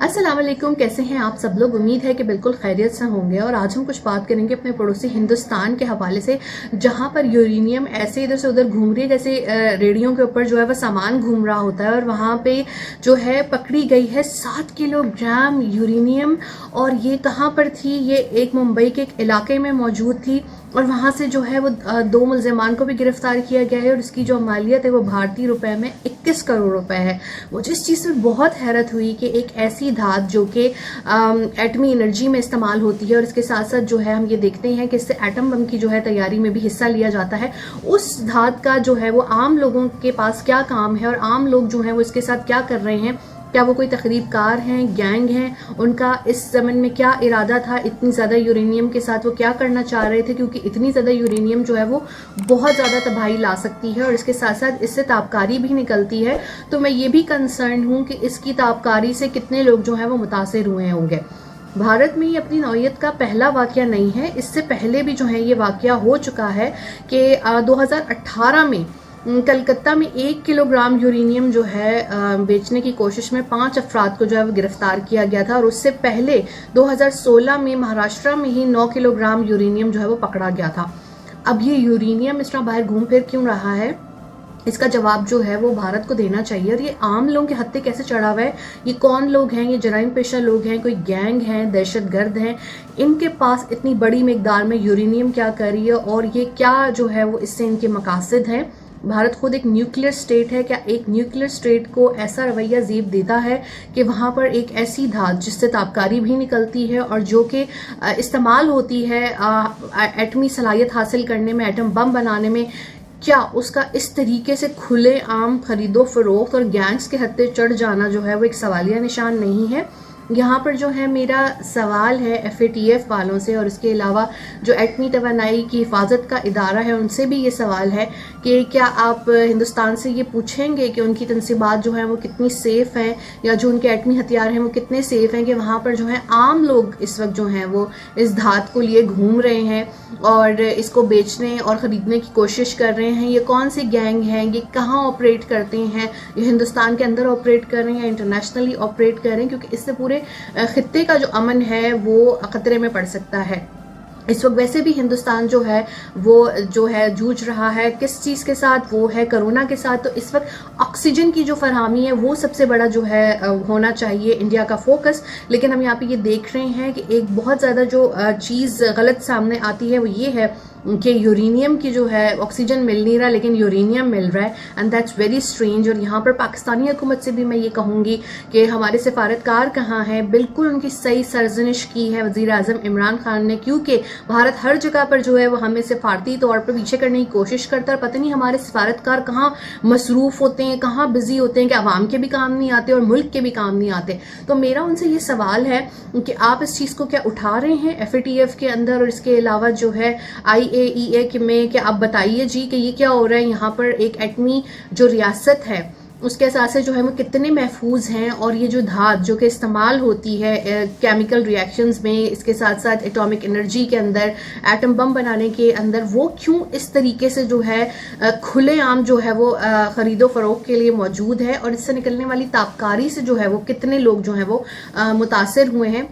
अस्सलाम वालेकुम, कैसे हैं आप सब लोग। उम्मीद है कि बिल्कुल खैरियत से होंगे। और आज हम कुछ बात करेंगे अपने पड़ोसी हिंदुस्तान के हवाले से, जहां पर यूरेनियम ऐसे इधर से उधर घूम रही है जैसे रेडियो के ऊपर जो है वह सामान घूम रहा होता है। और वहां पे जो है पकड़ी गई है 7 किलोग्राम यूरेनियम। और ये कहाँ पर थी, ये एक मुंबई के एक इलाके में मौजूद थी। और वहां से जो है वो 2 मुल्जिमान को भी गिरफ्तार किया गया है। और इसकी जो मालियत है वो भारतीय रुपए में 21 करोड़ रुपए है। मुझे इस चीज़ से बहुत हैरत हुई कि एक ऐसी धात जो कि एटमी एनर्जी में इस्तेमाल होती है, और इसके साथ साथ जो है हम ये देखते हैं कि इससे एटम बम की जो है तैयारी में भी हिस्सा लिया जाता है। उस धात का जो है वो आम लोगों के पास क्या काम है, और आम लोग जो हैं वो इसके साथ क्या कर रहे हैं। क्या वो कोई तकरीबकार हैं, गैंग हैं, उनका इस ज़मन में क्या इरादा था इतनी ज़्यादा यूरेनियम के साथ, वो क्या करना चाह रहे थे। क्योंकि इतनी ज़्यादा यूरेनियम जो है वो बहुत ज़्यादा तबाही ला सकती है, और इसके साथ साथ इससे ताबकारी भी निकलती है। तो मैं ये भी कंसर्न हूँ कि इसकी ताबकारी से कितने लोग जो हैं वो मुतासिर हुए होंगे। भारत में ये अपनी नौयत का पहला वाक़या नहीं है, इससे पहले भी जो है ये वाक़या हो चुका है कि 2018 में कलकत्ता में 1 किलोग्राम यूरेनियम जो है बेचने की कोशिश में 5 अफराद को जो है वो गिरफ्तार किया गया था। और उससे पहले 2016 में महाराष्ट्र में ही 9 किलोग्राम यूरेनियम जो है वो पकड़ा गया था। अब ये यूरेनियम इस तरह बाहर घूम फिर क्यों रहा है, इसका जवाब जो है वो भारत को देना चाहिए। और ये आम लोगों के हत्थे कैसे चढ़ा हुआ है, ये कौन लोग हैं, ये जराइम पेशा लोग हैं, कोई गैंग हैं, दहशतगर्द हैं, इनके पास इतनी बड़ी मिकदार में यूरेनियम क्या कर रही है, और ये क्या जो है वो इससे इनके मकासद हैं। भारत खुद एक न्यूक्लियर स्टेट है, क्या एक न्यूक्लियर स्टेट को ऐसा रवैया जेब देता है कि वहाँ पर एक ऐसी धात जिससे ताबकारी भी निकलती है और जो कि इस्तेमाल होती है एटमी सलाहियत हासिल करने में, एटम बम बनाने में, क्या उसका इस तरीके से खुले आम खरीदो फरोख्त और गैंग्स के हत्थे चढ़ जाना जो है वो एक सवालिया निशान नहीं है। यहाँ पर जो है मेरा सवाल है FATF वालों से, और इसके अलावा जो एटमी तवानाई की हिफाजत का इदारा है उनसे भी ये सवाल है कि क्या आप हिंदुस्तान से ये पूछेंगे कि उनकी तनसीबात जो हैं वो कितनी सेफ़ हैं, या जो उनके एटमी हथियार हैं वो कितने सेफ़ हैं, कि वहाँ पर जो है आम लोग इस वक्त जो हैं वो इस धात को लिए घूम रहे हैं और इसको बेचने और ख़रीदने की कोशिश कर रहे हैं। ये कौन सी गैंग हैं, ये कहाँ ऑपरेट करते हैं, ये हिंदुस्तान के अंदर ऑपरेट कर रहे हैं या इंटरनेशनली ऑपरेट कर रहे हैं, क्योंकि इससे पूरे खित्ते का जो अमन है वो खतरे में पड़ सकता है। इस वक्त वैसे भी हिंदुस्तान जो है वो जो है जूझ रहा है किस चीज़ के साथ, वो है कोरोना के साथ। तो इस वक्त ऑक्सीजन की जो फरहमी है वो सबसे बड़ा जो है होना चाहिए इंडिया का फोकस। लेकिन हम यहाँ पे ये देख रहे हैं कि एक बहुत ज़्यादा जो चीज़ गलत सामने आती है वो ये है कि यूरेनियम की जो है ऑक्सीजन मिल नहीं रहा, लेकिन यूरेनियम मिल रहा है, एंड दैट्स वेरी स्ट्रेंज। और यहाँ पर पाकिस्तानी हुकूमत से भी मैं ये कहूँगी कि हमारे सिफारतकार कहाँ हैं। बिल्कुल उनकी सही सरजनिश की है वज़ीर आज़म इमरान खान ने, क्योंकि भारत हर जगह पर जो है वो हमें सिफारती तौर पर पीछे करने की कोशिश करता है। पता नहीं हमारे सिफारतकार कहाँ मसरूफ़ होते हैं, कहाँ बिजी होते हैं, कि आवाम के भी काम नहीं आते और मुल्क के भी काम नहीं आते। तो मेरा उनसे ये सवाल है कि आप इस चीज़ को क्या उठा रहे हैं FATF के अंदर, और इसके अलावा जो है IAEA में, कि आप बताइए जी कि ये क्या हो रहा है। यहाँ पर एक एटमी जो रियासत है उसके साथ से जो है वो कितने महफूज हैं, और ये जो धात जो कि इस्तेमाल होती है केमिकल रिएक्शंस में, इसके साथ साथ एटॉमिक एनर्जी के अंदर, एटम बम बनाने के अंदर, वो क्यों इस तरीके से जो है खुलेआम जो है वो ख़रीदो फ़रोख्त के लिए मौजूद है, और इससे निकलने वाली ताबकारी से जो है वो कितने लोग जो हैं वो मुतासिर हुए हैं।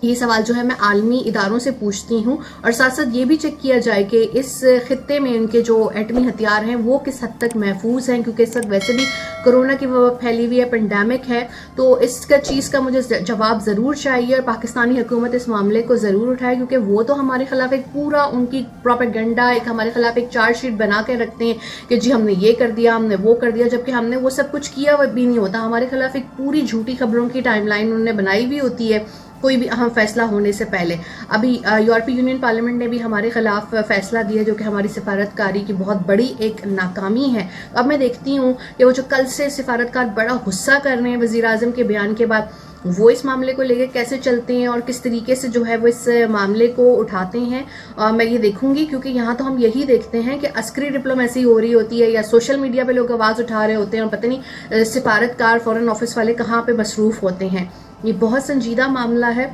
ये सवाल जो है मैं आलमी इदारों से पूछती हूँ। और साथ साथ ये भी चेक किया जाए कि इस खित्ते में इनके जो एटमी हथियार हैं वो किस हद तक महफूज हैं, क्योंकि इस वक्त वैसे भी कोरोना की वबा फैली हुई है, पेंडेमिक है। तो इसका चीज़ का मुझे जवाब ज़रूर चाहिए, और पाकिस्तानी हुकूमत इस मामले को ज़रूर उठाए, क्योंकि वो तो हमारे खिलाफ एक पूरा उनकी प्रोपेगेंडा, एक हमारे खिलाफ एक चार्जशीट बना के रखते हैं कि जी हमने ये कर दिया, हमने वो कर दिया, जबकि हमने वो सब कुछ किया हुआ भी नहीं होता। हमारे खिलाफ एक पूरी झूठी खबरों की टाइमलाइन उन्होंने बनाई हुई होती है कोई भी अहम फैसला होने से पहले। अभी यूरोपीय यूनियन पार्लियामेंट ने भी हमारे खिलाफ फैसला दिया, जो कि हमारी सिफारतकारी की बहुत बड़ी एक नाकामी है। अब मैं देखती हूँ कि वो जो कल से सिफारतकार बड़ा गुस्सा कर रहे हैं वज़ीर आज़म के बयान के बाद, वो इस मामले को लेकर कैसे चलते हैं और किस तरीके से जो है वो इस मामले को उठाते हैं, मैं ये देखूंगी। क्योंकि यहाँ तो हम यही देखते हैं कि अस्करी डिप्लोमेसी हो रही होती है, या सोशल मीडिया पे लोग आवाज़ उठा रहे होते हैं, और पता नहीं सिफारतकार, फॉरेन ऑफिस वाले कहाँ पे मसरूफ़ होते हैं। ये बहुत संजीदा मामला है।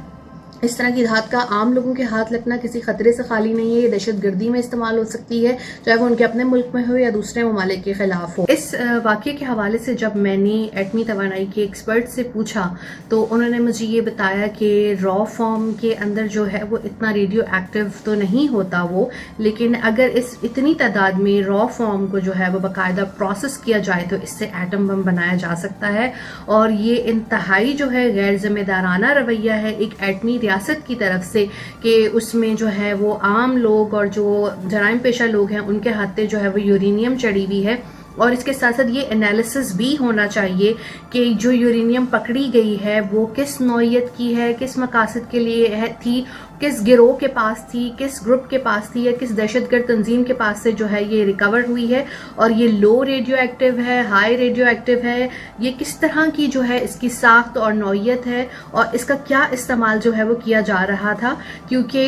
इस तरह की धात का आम लोगों के हाथ लगना किसी खतरे से खाली नहीं है। ये दहशतगर्दी में इस्तेमाल हो सकती है, चाहे वो उनके अपने मुल्क में हो या दूसरे ममालिक के खिलाफ हो। इस वाक़ये के हवाले से जब मैंने एटमी तवानाई के एक्सपर्ट से पूछा तो उन्होंने मुझे ये बताया कि रॉ फॉर्म के अंदर जो है वो इतना रेडियो एक्टिव तो नहीं होता वो, लेकिन अगर इस इतनी तादाद में रॉ फॉर्म को जो है वो बाकायदा प्रोसेस किया जाए तो इससे एटम बम बनाया जा सकता है। और ये इंतहाई जो है गैर जिम्मेदाराना रवैया है एक एटमी रियासत की तरफ से कि उसमें जो है वो आम लोग और जो जराइम पेशा लोग हैं उनके हाथे जो है वो यूरेनियम चढ़ी हुई है। और इसके साथ साथ ये एनालिसिस भी होना चाहिए कि जो यूरेनियम पकड़ी गई है वो किस नौइयत की है, किस मकासद के लिए थी, किस गिरोह के पास थी, किस ग्रुप के पास थी या किस दहशतगर्द तंजीम के पास से जो है ये रिकवर हुई है, और ये लो रेडियो एक्टिव है, हाई रेडियो एक्टिव है, ये किस तरह की जो है इसकी साख्त और नौइयत है और इसका क्या इस्तेमाल जो है वो किया जा रहा था, क्योंकि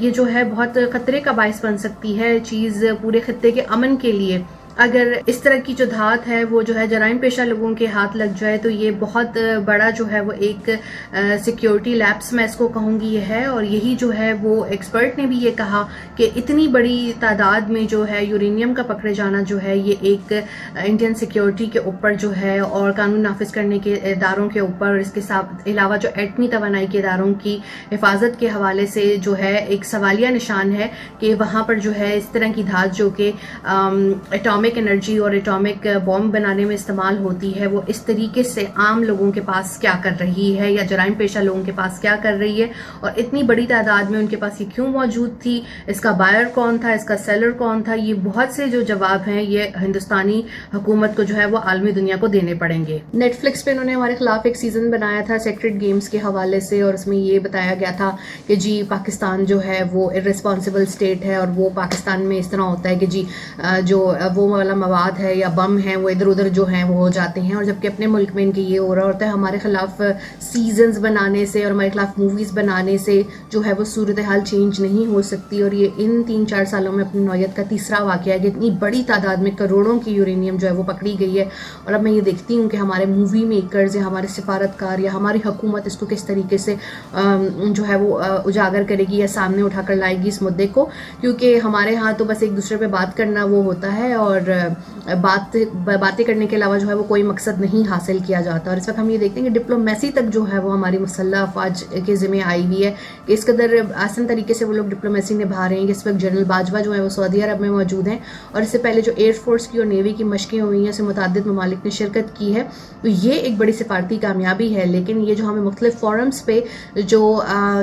ये जो है बहुत ख़तरे का बायस बन सकती है चीज़ पूरे खत्ते के अमन के लिए। अगर इस तरह की जो धात है वो जो है जराइम पेशा लोगों के हाथ लग जाए तो ये बहुत बड़ा जो है वो एक सिक्योरिटी लैप्स मैं इसको कहूँगी ये है। और यही जो है वो एक्सपर्ट ने भी ये कहा कि इतनी बड़ी तादाद में जो है यूरेनियम का पकड़े जाना जो है ये एक इंडियन सिक्योरिटी के ऊपर जो है और कानून नाफिज करने के इदारों के ऊपर और इसके साथ अलावा जो एटमी तवानाई के इदारों की हिफाजत के हवाले से जो है एक सवालिया निशान है कि वहाँ पर जो है इस तरह की धात जो कि एटॉमिक एनर्जी और एटॉमिक बॉम्ब बनाने में इस्तेमाल होती है वो इस तरीके से आम लोगों के पास क्या कर रही है या जराइम पेशा लोगों के पास क्या कर रही है और इतनी बड़ी तादाद में उनके पास ये क्यों मौजूद थी, इसका बायर कौन था, इसका सेलर कौन था। ये बहुत से जो जवाब हैं ये हिंदुस्तानी हुकूमत को जो है वो आलमी दुनिया को देने पड़ेंगे। नेटफ्लिक्स पे इन्होंने हमारे खिलाफ एक सीजन बनाया था सेक्रेट गेम्स के हवाले से और उसमें ये बताया गया था कि जी पाकिस्तान जो है वो इर्रेस्पॉन्सिबल स्टेट है और वो पाकिस्तान में इस तरह होता है कि जी जो वो वाला मवाद है या बम है वो इधर उधर जो है वो हो जाते हैं, और जबकि अपने मुल्क में इनके ये हो रहा होता है। हमारे खिलाफ सीजन्स बनाने से और हमारे खिलाफ मूवीज़ बनाने से जो है वो सूरत हाल चेंज नहीं हो सकती। और ये इन 3-4 सालों में अपनी नौयत का तीसरा वाक़या है कि इतनी बड़ी तादाद में करोड़ों की यूरेनियम जो है वो पकड़ी गई है। और अब मैं ये देखती हूँ कि हमारे मूवी मेकर्स या हमारे सिफारतकार या हमारी हुकूमत इसको किस तरीके से जो है वो उजागर करेगी या सामने उठाकर लाएगी इस मुद्दे को, क्योंकि हमारे यहाँ तो बस एक दूसरे पे बात करना वो होता है और बातें करने के अलावा जो है वो कोई मकसद नहीं हासिल किया जाता। और इस वक्त हम ये देखते हैं कि डिप्लोमेसी तक जो है वो हमारी मुसल्लह अफवाज के ज़िम्मे आई हुई है कि इस कदर आसान तरीके से वो लोग डिप्लोमेसी निभा रहे हैं कि इस वक्त जनरल बाजवा जो है वो सऊदी अरब में मौजूद हैं और इससे पहले जो एयरफोर्स की और नेवी की मशकें हुई हैं उसमें मुतअद्दिद ममालिक ने शिरकत की है। तो ये एक बड़ी सिफारती कामयाबी है, लेकिन ये जो हमें मुख्तलिफ फोरम्स पे जो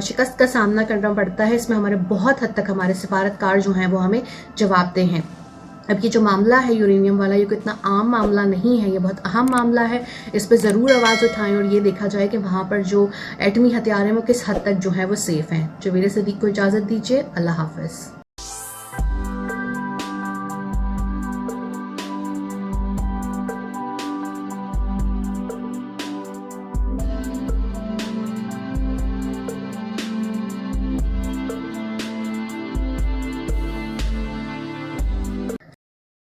शिकस्त का सामना करना पड़ता है इसमें हमारे बहुत हद तक हमारे सिफारतकार जो हैं वो हमें जवाबदेह हैं। अब ये जो मामला है यूरेनियम वाला ये कोई इतना आम मामला नहीं है, ये बहुत अहम मामला है। इस पर ज़रूर आवाज़ उठाएं और ये देखा जाए कि वहाँ पर जो एटमी हथियार हैं वो किस हद तक जो है वो सेफ़ हैं। जवेद सिद्दीक को इजाज़त दीजिए। अल्लाह हाफ़िज़।